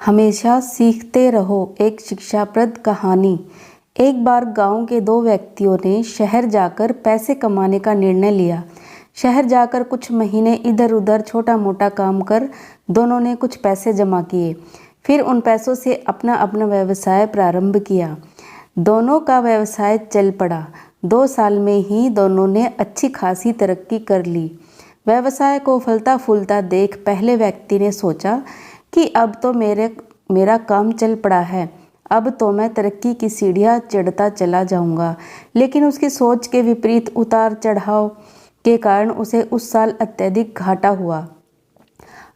हमेशा सीखते रहो। एक शिक्षाप्रद कहानी। एक बार गांव के दो व्यक्तियों ने शहर जाकर पैसे कमाने का निर्णय लिया। शहर जाकर कुछ महीने इधर उधर छोटा मोटा काम कर दोनों ने कुछ पैसे जमा किए। फिर उन पैसों से अपना अपना व्यवसाय प्रारंभ किया। दोनों का व्यवसाय चल पड़ा। 2 साल में ही दोनों ने अच्छी खासी तरक्की कर ली। व्यवसाय को फलता फूलता देख पहले व्यक्ति ने सोचा कि अब तो मेरा काम चल पड़ा है, अब तो मैं तरक्की की सीढ़ियाँ चढ़ता चला जाऊंगा। लेकिन उसकी सोच के विपरीत उतार चढ़ाव के कारण उसे उस साल अत्यधिक घाटा हुआ।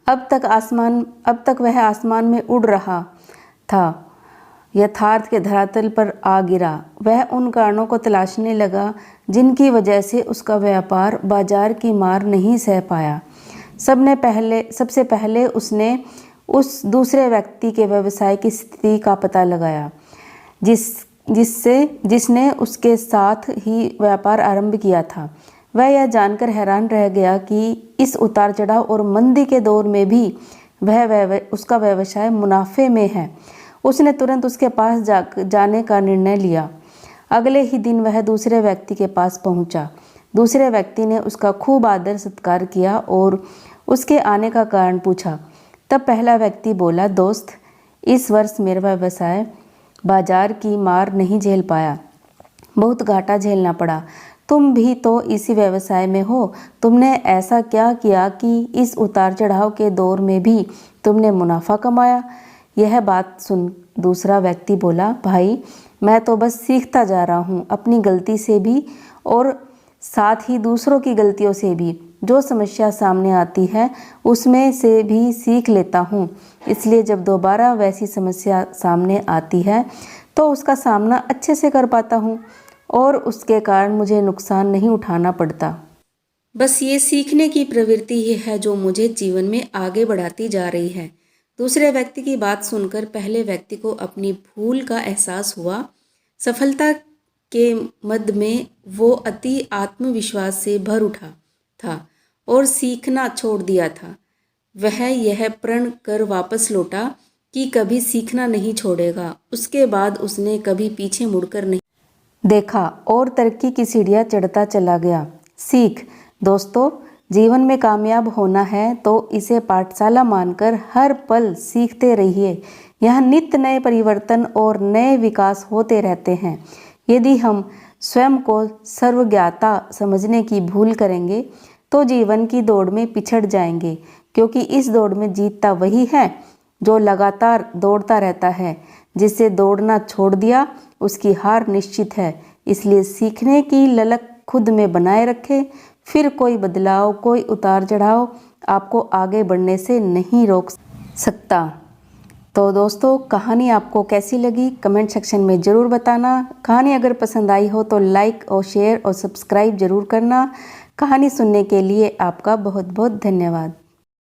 अब तक वह आसमान में उड़ रहा था, यथार्थ के धरातल पर आ गिरा। वह उन कारणों को तलाशने लगा जिनकी वजह से उसका व्यापार बाजार की मार नहीं सह पाया। सबसे पहले उसने उस दूसरे व्यक्ति के व्यवसाय की स्थिति का पता लगाया जिसने उसके साथ ही व्यापार आरंभ किया था। वह यह जानकर हैरान रह गया कि इस उतार चढ़ाव और मंदी के दौर में भी उसका व्यवसाय मुनाफे में है। उसने तुरंत उसके पास जाने का निर्णय लिया। अगले ही दिन वह दूसरे व्यक्ति के पास पहुंचा। दूसरे व्यक्ति ने उसका खूब आदर सत्कार किया और उसके आने का कारण पूछा। तब पहला व्यक्ति बोला, दोस्त, इस वर्ष मेरा व्यवसाय बाजार की मार नहीं झेल पाया, बहुत घाटा झेलना पड़ा। तुम भी तो इसी व्यवसाय में हो, तुमने ऐसा क्या किया कि इस उतार चढ़ाव के दौर में भी तुमने मुनाफा कमाया? यह बात सुन दूसरा व्यक्ति बोला, भाई, मैं तो बस सीखता जा रहा हूँ, अपनी गलती से भी और साथ ही दूसरों की गलतियों से भी। जो समस्या सामने आती है उसमें से भी सीख लेता हूँ, इसलिए जब दोबारा वैसी समस्या सामने आती है तो उसका सामना अच्छे से कर पाता हूँ और उसके कारण मुझे नुकसान नहीं उठाना पड़ता। बस ये सीखने की प्रवृत्ति ही है जो मुझे जीवन में आगे बढ़ाती जा रही है। दूसरे व्यक्ति की बात सुनकर पहले व्यक्ति को अपनी भूल का एहसास हुआ। सफलता के मद में वो अति आत्मविश्वास से भर उठा था और सीखना छोड़ दिया था। वह यह प्रण कर वापस लौटा कि कभी सीखना नहीं छोड़ेगा। उसके बाद उसने कभी पीछे मुड़कर नहीं देखा और तरक्की की सीढ़ियाँ चढ़ता चला गया। सीख। दोस्तों, जीवन में कामयाब होना है तो इसे पाठशाला मानकर हर पल सीखते रहिए। यहाँ नित्य नए परिवर्तन और नए विकास होते रहते हैं। यदि हम स्वयं को सर्वज्ञाता समझने की भूल करेंगे तो जीवन की दौड़ में पिछड़ जाएंगे, क्योंकि इस दौड़ में जीतता वही है जो लगातार दौड़ता रहता है। जिससे दौड़ना छोड़ दिया उसकी हार निश्चित है। इसलिए सीखने की ललक खुद में बनाए रखें, फिर कोई बदलाव, कोई उतार चढ़ाव आपको आगे बढ़ने से नहीं रोक सकता। तो दोस्तों, कहानी आपको कैसी लगी कमेंट सेक्शन में ज़रूर बताना। कहानी अगर पसंद आई हो तो लाइक और शेयर और सब्सक्राइब ज़रूर करना। कहानी सुनने के लिए आपका बहुत बहुत धन्यवाद।